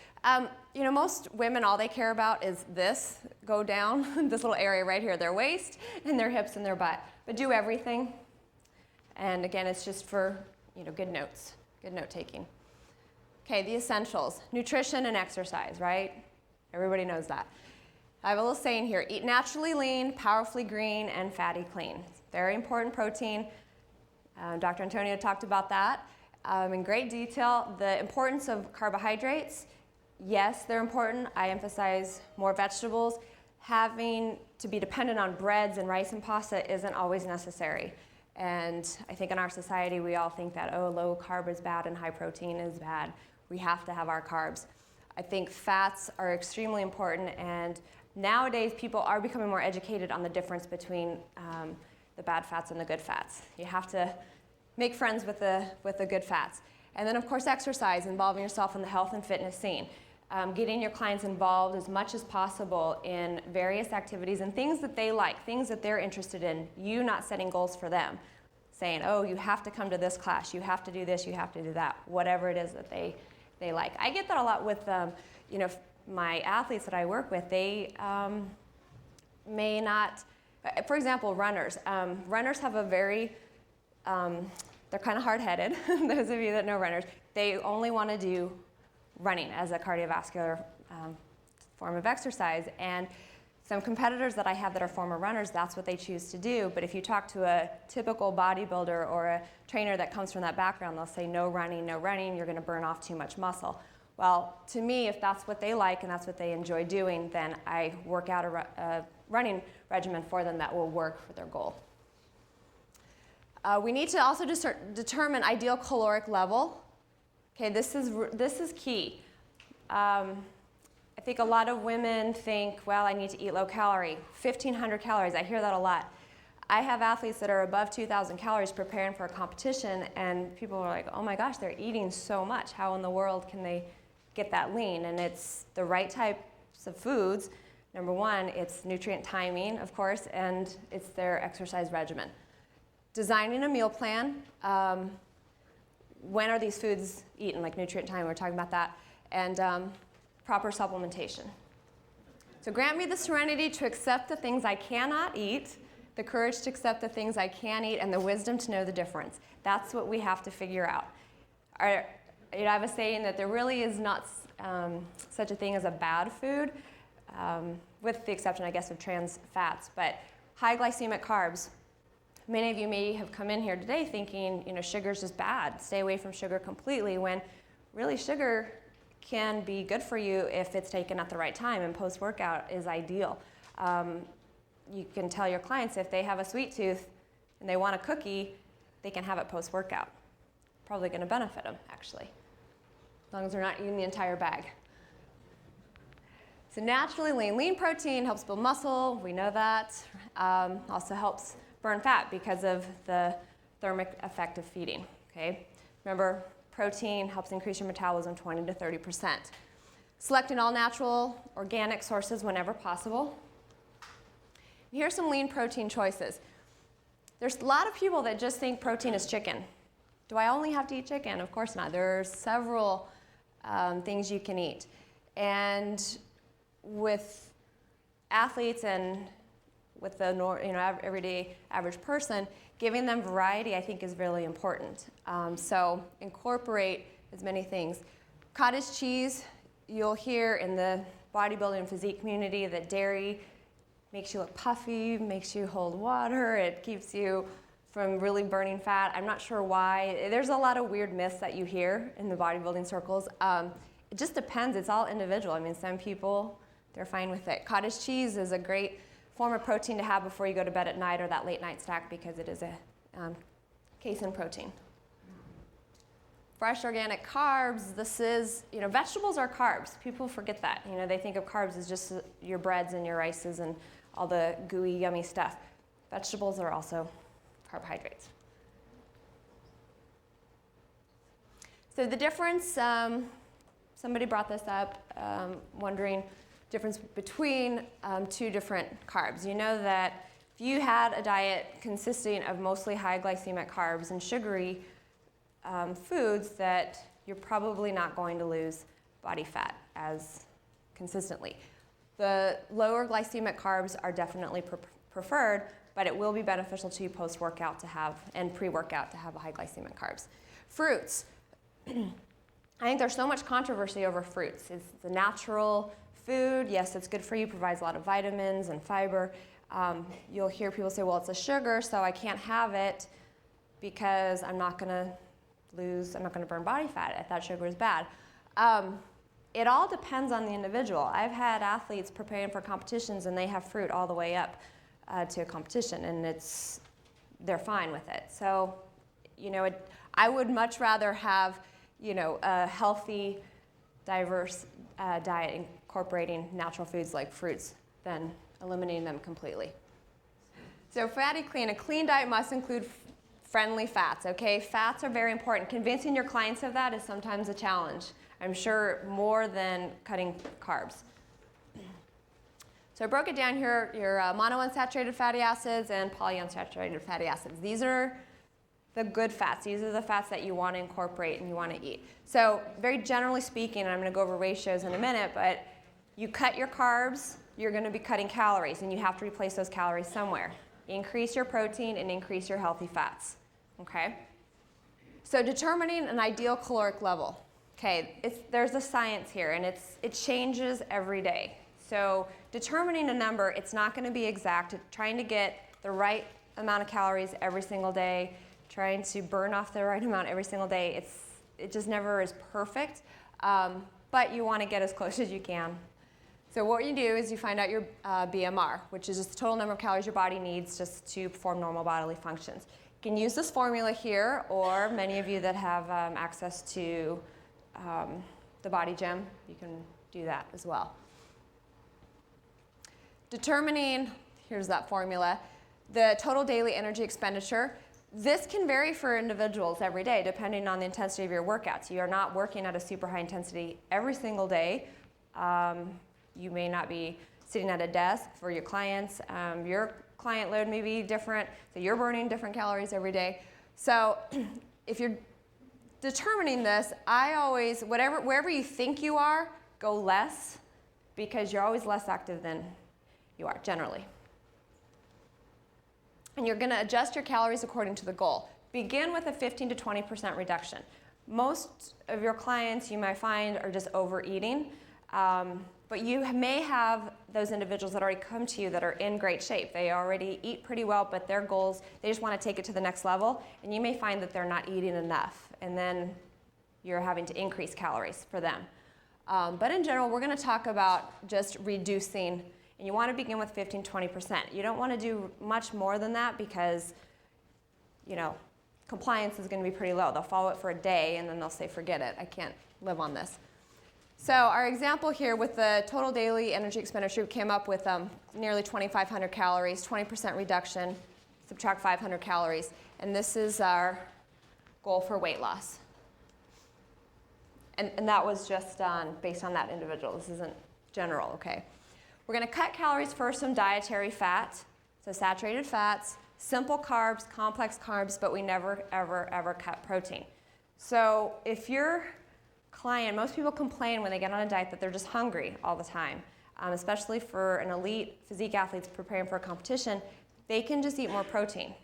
Most women, all they care about is this, go down, this little area right here, their waist and their hips and their butt. But do everything. And again, it's just for, good notes, good note taking. Okay, the essentials, nutrition and exercise, right? Everybody knows that. I have a little saying here, eat naturally lean, powerfully green, and fatty clean. Very important protein. Dr. Antonio talked about that in great detail. The importance of carbohydrates, yes, they're important. I emphasize more vegetables. Having to be dependent on breads and rice and pasta isn't always necessary. And I think in our society, we all think that, low carb is bad and high protein is bad. We have to have our carbs. I think fats are extremely important, and Nowadays, people are becoming more educated on the difference between the bad fats and the good fats. You have to make friends with the good fats. And then, of course, exercise, involving yourself in the health and fitness scene. Getting your clients involved as much as possible in various activities and things that they like, things that they're interested in. You not setting goals for them, saying, oh, you have to come to this class, you have to do this, you have to do that, whatever it is that they like. I get that a lot with my athletes that I work with. They may not, for example, runners. Runners have a very, they're kind of hard-headed, those of you that know runners. They only want to do running as a cardiovascular form of exercise. And some competitors that I have that are former runners, that's what they choose to do. But if you talk to a typical bodybuilder or a trainer that comes from that background, they'll say, no running, you're going to burn off too much muscle. Well, to me, if that's what they like and that's what they enjoy doing, then I work out a running regimen for them that will work for their goal. We need to also determine ideal caloric level. Okay, this is key. I think a lot of women think, well, I need to eat low calorie, 1,500 calories. I hear that a lot. I have athletes that are above 2,000 calories preparing for a competition, and people are like, oh my gosh, they're eating so much. How in the world can they get that lean? And it's the right types of foods. Number one, it's nutrient timing, of course, and it's their exercise regimen. Designing a meal plan. When are these foods eaten, like nutrient time, we're talking about that, and proper supplementation. So grant me the serenity to accept the things I cannot eat, the courage to accept the things I can eat, and the wisdom to know the difference. That's what we have to figure out. I have a saying that there really is not such a thing as a bad food, with the exception, I guess, of trans fats, but high glycemic carbs. Many of you may have come in here today thinking, sugar's just bad. Stay away from sugar completely, when really sugar can be good for you if it's taken at the right time, and post-workout is ideal. You can tell your clients if they have a sweet tooth and they want a cookie, they can have it post-workout. Probably going to benefit them, actually, as long as they're not eating the entire bag. So naturally lean protein helps build muscle. We know that. Also helps burn fat because of the thermic effect of feeding. Okay? Remember, protein helps increase your metabolism 20 to 30%. Selecting all natural, organic sources whenever possible. Here are some lean protein choices. There's a lot of people that just think protein is chicken. Do I only have to eat chicken? Of course not. There are several things you can eat. And with athletes and with the everyday average person, giving them variety, I think, is really important. So incorporate as many things. Cottage cheese, you'll hear in the bodybuilding and physique community that dairy makes you look puffy, makes you hold water, it keeps you from really burning fat. I'm not sure why. There's a lot of weird myths that you hear in the bodybuilding circles. It just depends. It's all individual. I mean, some people, they're fine with it. Cottage cheese is a great form of protein to have before you go to bed at night, or that late night snack, because it is a casein protein. Fresh organic carbs, this is, vegetables are carbs. People forget that. They think of carbs as just your breads and your rices and all the gooey, yummy stuff. Vegetables are also carbohydrates. So the difference, somebody brought this up, wondering difference between two different carbs. You know that if you had a diet consisting of mostly high glycemic carbs and sugary foods, that you're probably not going to lose body fat as consistently. The lower glycemic carbs are definitely preferred, but it will be beneficial to you post-workout to have, and pre-workout to have, a high glycemic carbs. Fruits. I think there's so much controversy over fruits. It's a natural food. Yes, it's good for you, provides a lot of vitamins and fiber. You'll hear people say, well, it's a sugar, so I can't have it because I'm not going to burn body fat if that sugar is bad. It all depends on the individual. I've had athletes preparing for competitions and they have fruit all the way up to a competition, and they're fine with it. So, I would much rather have, a healthy, diverse diet incorporating natural foods like fruits than eliminating them completely. So fatty clean, a clean diet must include friendly fats, okay? Fats are very important. Convincing your clients of that is sometimes a challenge. I'm sure more than cutting carbs. So I broke it down here, your monounsaturated fatty acids and polyunsaturated fatty acids. These are the good fats. These are the fats that you want to incorporate and you want to eat. So very generally speaking, and I'm going to go over ratios in a minute, but you cut your carbs, you're going to be cutting calories, and you have to replace those calories somewhere. Increase your protein and increase your healthy fats, okay? So determining an ideal caloric level. Okay, there's a science here, and it changes every day. So determining a number, it's not going to be exact. Trying to get the right amount of calories every single day, trying to burn off the right amount every single day, it just never is perfect, but you want to get as close as you can. So what you do is you find out your BMR, which is just the total number of calories your body needs just to perform normal bodily functions. You can use this formula here, or many of you that have access to the body gym, you can do that as well. Determining, here's that formula, the total daily energy expenditure. This can vary for individuals every day depending on the intensity of your workouts. You are not working at a super high intensity every single day. You may not be sitting at a desk for your clients. Your client load may be different, so you're burning different calories every day. So if you're determining this, I always, wherever you think you are, go less, because you're always less active than you are, generally. And you're going to adjust your calories according to the goal. Begin with a 15 to 20% reduction. Most of your clients, you might find, are just overeating, but you may have those individuals that already come to you that are in great shape. They already eat pretty well, but their goals, they just want to take it to the next level, and you may find that they're not eating enough, and then you're having to increase calories for them. But in general, we're going to talk about just reducing, and you want to begin with 15-20%. You don't want to do much more than that because, you know, compliance is going to be pretty low. They'll follow it for a day, and then they'll say, forget it, I can't live on this. So our example here with the total daily energy expenditure, we came up with nearly 2,500 calories, 20% reduction, subtract 500 calories, and this is our goal for weight loss. And that was just based on that individual. This isn't general, okay? We're going to cut calories first from dietary fat, so saturated fats, simple carbs, complex carbs, but we never, ever, ever cut protein. So if your client, most people complain when they get on a diet that they're just hungry all the time, especially for an elite physique athletes preparing for a competition. They can just eat more protein,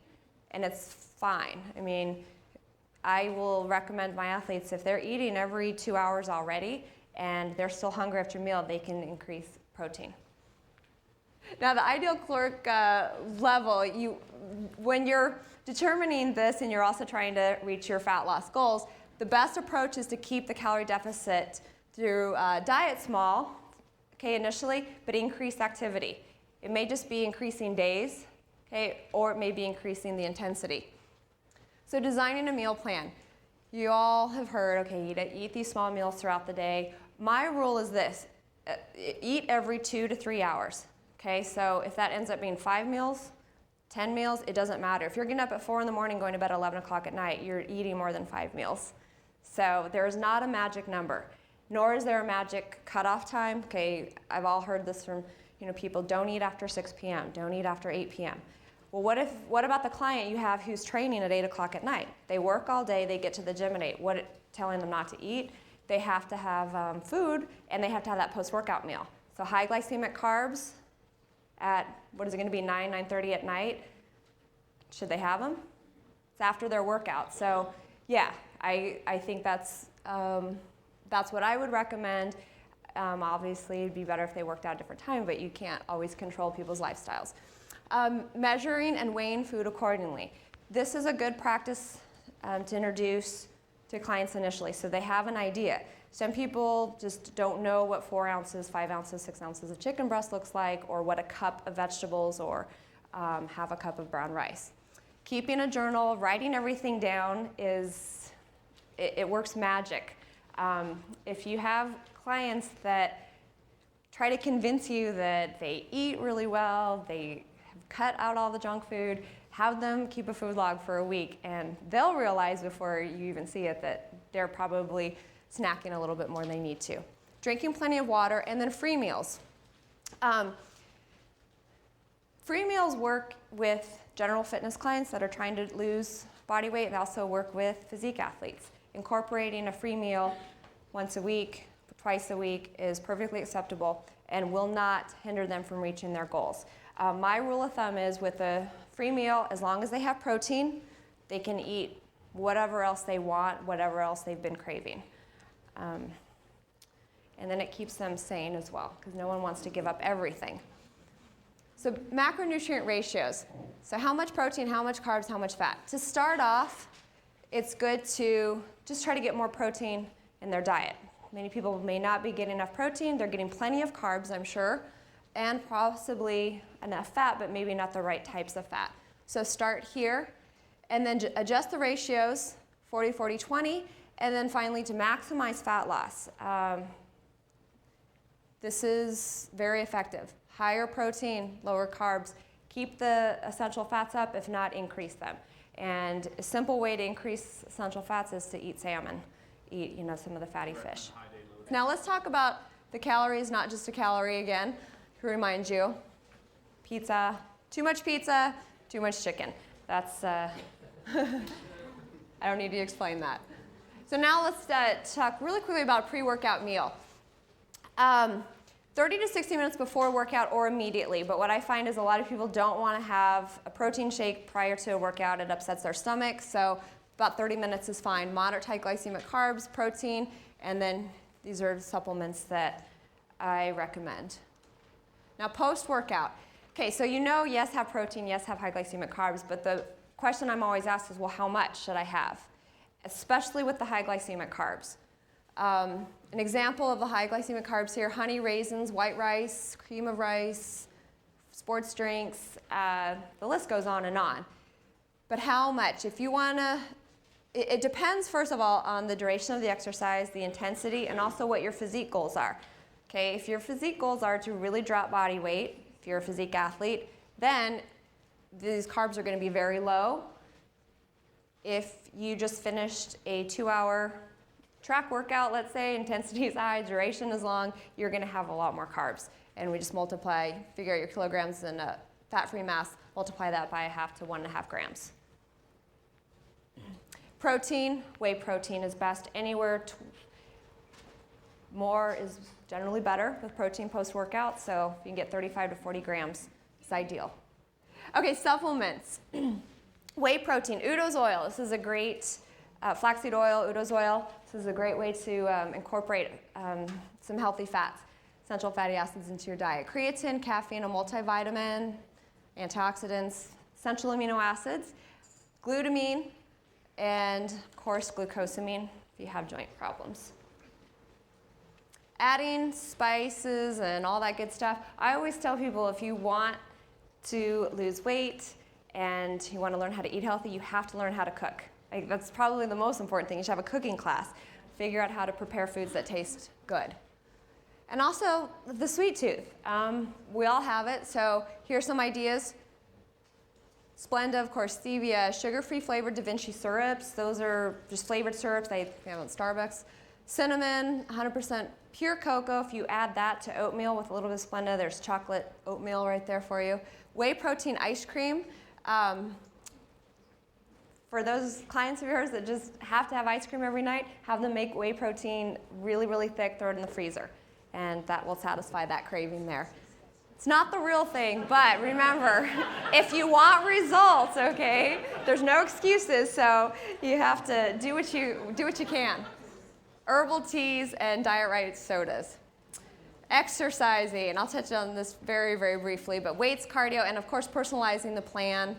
and it's fine. I mean, I will recommend my athletes, if they're eating every 2 hours already and they're still hungry after a meal, they can increase protein. Now, the ideal caloric level, when you're determining this and you're also trying to reach your fat loss goals, the best approach is to keep the calorie deficit through diet small, okay, initially, but increase activity. It may just be increasing days, okay, or it may be increasing the intensity. So designing a meal plan. You all have heard, okay, eat these small meals throughout the day. My rule is this, eat every 2 to 3 hours, okay? So if that ends up being 5 meals, 10 meals, it doesn't matter. If you're getting up at 4 in the morning, going to bed at 11 o'clock at night, you're eating more than 5 meals. So there is not a magic number, nor is there a magic cutoff time. Okay, I've all heard this from people, don't eat after 6 p.m., don't eat after 8 p.m. Well, what about the client you have who's training at 8 o'clock at night? They work all day, they get to the gym at 8. Telling them not to eat? They have to have food, and they have to have that post-workout meal. So high glycemic carbs at, what is it going to be, 9:30 at night? Should they have them? It's after their workout. So yeah, I think that's what I would recommend. Obviously, it'd be better if they worked out at a different time, but you can't always control people's lifestyles. Measuring and weighing food accordingly. This is a good practice to introduce to clients initially, so they have an idea. Some people just don't know what 4 ounces, 5 ounces, 6 ounces of chicken breast looks like, or what a cup of vegetables or half a cup of brown rice. Keeping a journal, writing everything down it works magic. If you have clients that try to convince you that they eat really well, they have cut out all the junk food, have them keep a food log for a week, and they'll realize before you even see it that they're probably snacking a little bit more than they need to. Drinking plenty of water, and then free meals. Free meals work with general fitness clients that are trying to lose body weight. They also work with physique athletes. Incorporating a free meal once a week, twice a week is perfectly acceptable and will not hinder them from reaching their goals. My rule of thumb is with a free meal, as long as they have protein, they can eat whatever else they want, whatever else they've been craving. And then it keeps them sane as well, because no one wants to give up everything. So macronutrient ratios. So how much protein, how much carbs, how much fat? To start off, it's good to just try to get more protein in their diet. Many people may not be getting enough protein. They're getting plenty of carbs, I'm sure, and possibly enough fat, but maybe not the right types of fat. So start here, and then adjust the ratios, 40, 40, 20, and then finally to maximize fat loss. This is very effective. Higher protein, lower carbs. Keep the essential fats up, if not increase them. And a simple way to increase essential fats is to eat salmon, eat some of the fatty fish. Now let's talk about the calories, not just a calorie again, to remind you. Pizza, too much chicken. That's, I don't need to explain that. So now let's talk really quickly about a pre-workout meal. 30 to 60 minutes before workout or immediately, but what I find is a lot of people don't want to have a protein shake prior to a workout. It upsets their stomach, so about 30 minutes is fine. Moderate high glycemic carbs, protein, and then these are supplements that I recommend. Now post-workout. Okay, so yes, have protein, yes, have high glycemic carbs, but the question I'm always asked is, well, how much should I have? Especially with the high glycemic carbs. An example of the high glycemic carbs here: honey, raisins, white rice, cream of rice, sports drinks, the list goes on and on. But how much? If you want to, it depends first of all on the duration of the exercise, the intensity, and also what your physique goals are. Okay, if your physique goals are to really drop body weight, if you're a physique athlete, then these carbs are going to be very low. If you just finished a 2-hour track workout, let's say, intensity is high, duration is long, you're going to have a lot more carbs. And we just multiply, figure out your kilograms in fat-free mass, multiply that by 1/2 to 1.5 grams. Protein, whey protein is best. Anywhere more is generally better with protein post-workout, so if you can get 35 to 40 grams, it's ideal. Okay, supplements. Whey protein, Udo's oil. This is a great, flaxseed oil, Udo's oil. This is a great way to incorporate some healthy fats, essential fatty acids into your diet. Creatine, caffeine, a multivitamin, antioxidants, essential amino acids, glutamine, and of course glucosamine if you have joint problems. Adding spices and all that good stuff. I always tell people if you want to lose weight and you want to learn how to eat healthy, you have to learn how to cook. That's probably the most important thing. You should have a cooking class. Figure out how to prepare foods that taste good. And also the sweet tooth. We all have it, so here's some ideas. Splenda, of course, stevia, sugar-free flavored Da Vinci syrups. Those are just flavored syrups they have at Starbucks. Cinnamon, 100% pure cocoa. If you add that to oatmeal with a little bit of Splenda, there's chocolate oatmeal right there for you. Whey protein ice cream. For those clients of yours that just have to have ice cream every night, have them make whey protein really, really thick, throw it in the freezer, and that will satisfy that craving there. It's not the real thing, but remember, if you want results, okay, there's no excuses, so you have to do what you can. Herbal teas and diet right sodas. Exercising, I'll touch on this very, very briefly, but weights, cardio, and of course personalizing the plan.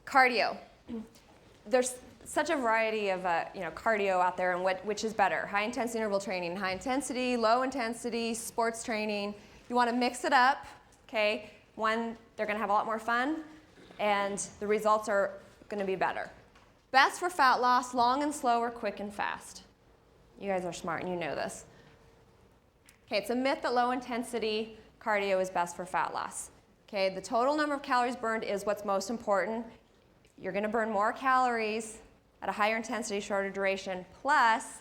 Cardio. There's such a variety of cardio out there, and which is better. High intensity interval training, high intensity, low intensity, sports training. You want to mix it up, okay? One, they're going to have a lot more fun, and the results are going to be better. Best for fat loss, long and slow or quick and fast. You guys are smart and you know this. Okay, it's a myth that low intensity cardio is best for fat loss. Okay, the total number of calories burned is what's most important. You're going to burn more calories at a higher intensity, shorter duration, plus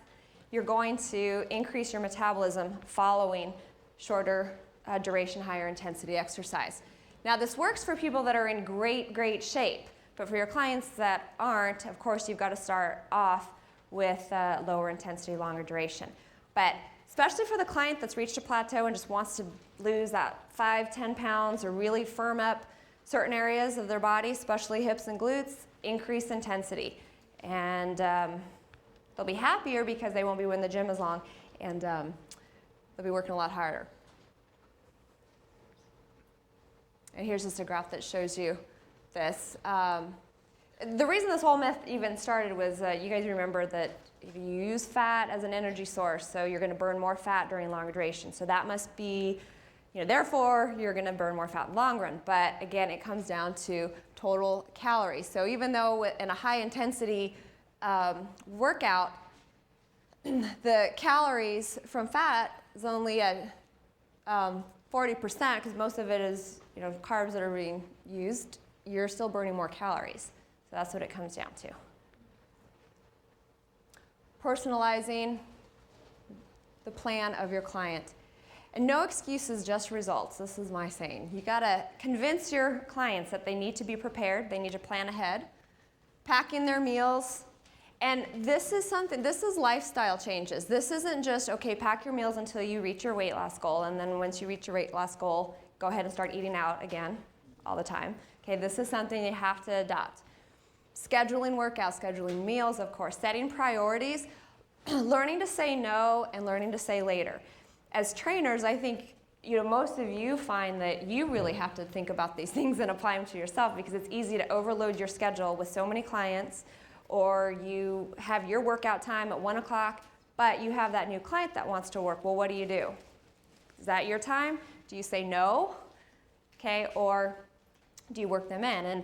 you're going to increase your metabolism following shorter duration, higher intensity exercise. Now, this works for people that are in great shape, but for your clients that aren't, of course, you've got to start off with lower intensity, longer duration. But especially for the client that's reached a plateau and just wants to lose that 5-10 pounds or really firm up certain areas of their body, especially hips and glutes, increase intensity. And they'll be happier because they won't be in the gym as long, and they'll be working a lot harder. And here's just a graph that shows you this. The reason this whole myth even started was you guys remember that if you use fat as an energy source, so you're going to burn more fat during longer duration. So that must be, therefore you're going to burn more fat in the long run. But again, it comes down to total calories. So even though in a high intensity workout, the calories from fat is only at 40%, because most of it is carbs that are being used, you're still burning more calories. So that's what it comes down to. Personalizing the plan of your client. And no excuses, just results. This is my saying. You gotta convince your clients that they need to be prepared, they need to plan ahead, packing their meals. And this is lifestyle changes. This isn't just, okay, pack your meals until you reach your weight loss goal, and then once you reach your weight loss goal, go ahead and start eating out again all the time. Okay, this is something you have to adopt. Scheduling workouts, scheduling meals, of course, setting priorities, learning to say no and learning to say later. As trainers, I think most of you find that you really have to think about these things and apply them to yourself, because it's easy to overload your schedule with so many clients, or you have your workout time at 1 o'clock, but you have that new client that wants to work. Well, what do you do? Is that your time? Do you say no? Okay, or do you work them in? And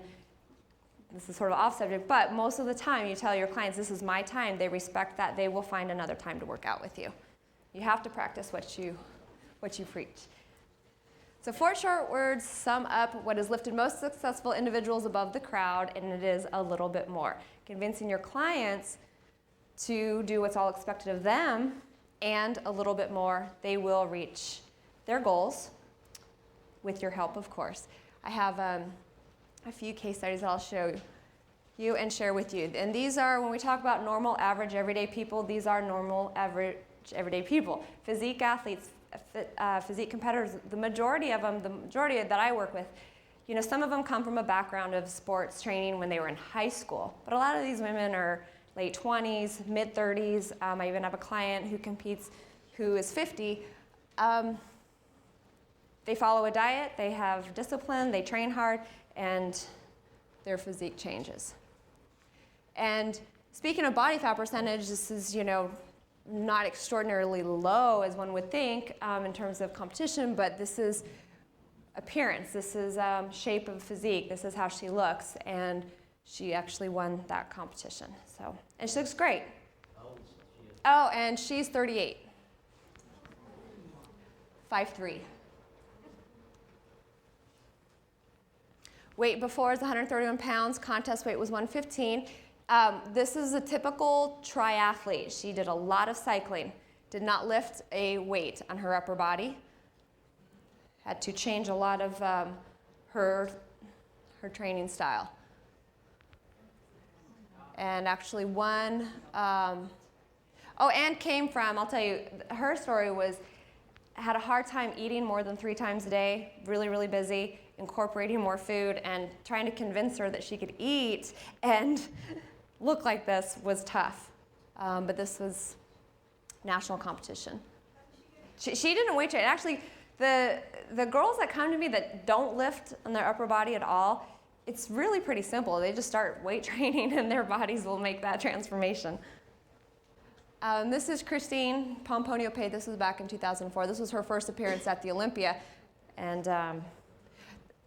this is sort of off subject, but most of the time you tell your clients, this is my time. They respect that. They will find another time to work out with you. You have to practice what you preach. So 4 short words sum up what has lifted most successful individuals above the crowd, and it is a little bit more. Convincing your clients to do what's all expected of them and a little bit more, they will reach their goals with your help, of course. I have a few case studies I'll show you and share with you. And these are, when we talk about normal, average, everyday people, these are normal, average, everyday people. Physique athletes, physique competitors, the majority of them, the majority that I work with, some of them come from a background of sports training when they were in high school. But a lot of these women are late 20s, mid 30s. I even have a client who competes who is 50. They follow a diet, they have discipline, they train hard, and their physique changes. And speaking of body fat percentage, this is, not extraordinarily low as one would think in terms of competition, but this is appearance, this is shape of physique, this is how she looks, and she actually won that competition. So, and she looks great. Oh, and she's 38. 5'3". Weight before is 131 pounds, contest weight was 115. This is a typical triathlete. She did a lot of cycling, did not lift a weight on her upper body, had to change a lot of her training style. And actually won, and came from, I'll tell you, her story was, had a hard time eating more than 3 times a day, really, really busy, incorporating more food, and trying to convince her that she could eat and look like this was tough. But this was national competition. She didn't weight train. Actually, the girls that come to me that don't lift on their upper body at all, it's really pretty simple. They just start weight training and their bodies will make that transformation. This is Christine Pomponio-Pay. This was back in 2004. This was her first appearance at the Olympia. And,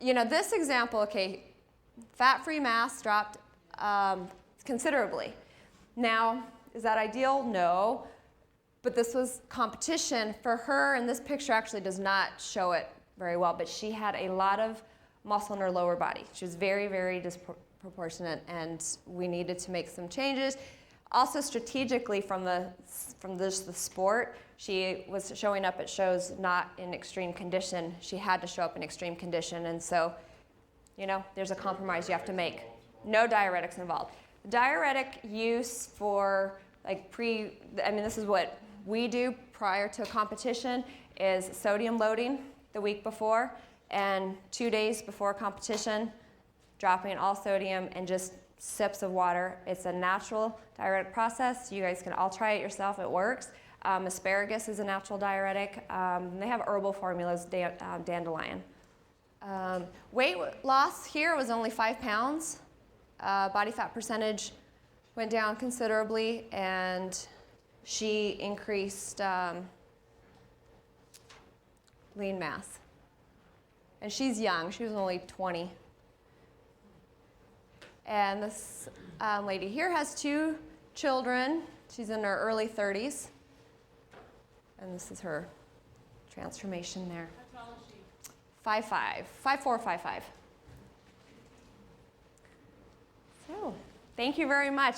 this example, okay, fat-free mass dropped considerably. Now, is that ideal? No. But this was competition for her, and this picture actually does not show it very well, but she had a lot of muscle in her lower body. She was very, very disproportionate, and we needed to make some changes. Also strategically from the sport, she was showing up at shows not in extreme condition. She had to show up in extreme condition, and so, you know, there's a compromise you have to make. No diuretics involved. Diuretic use for like this is what we do prior to a competition, is sodium loading the week before, and 2 days before competition, dropping all sodium and just sips of water. It's a natural diuretic process. You guys can all try it yourself, it works. Asparagus is a natural diuretic. They have herbal formulas, dandelion. Weight loss here was only 5 pounds. Body fat percentage went down considerably, and she increased lean mass. And she's young, she was only 20. And this lady here has 2 children. She's in her early 30s. And this is her transformation there. How tall is she? 5'5", 5'4", 5'5". So, thank you very much.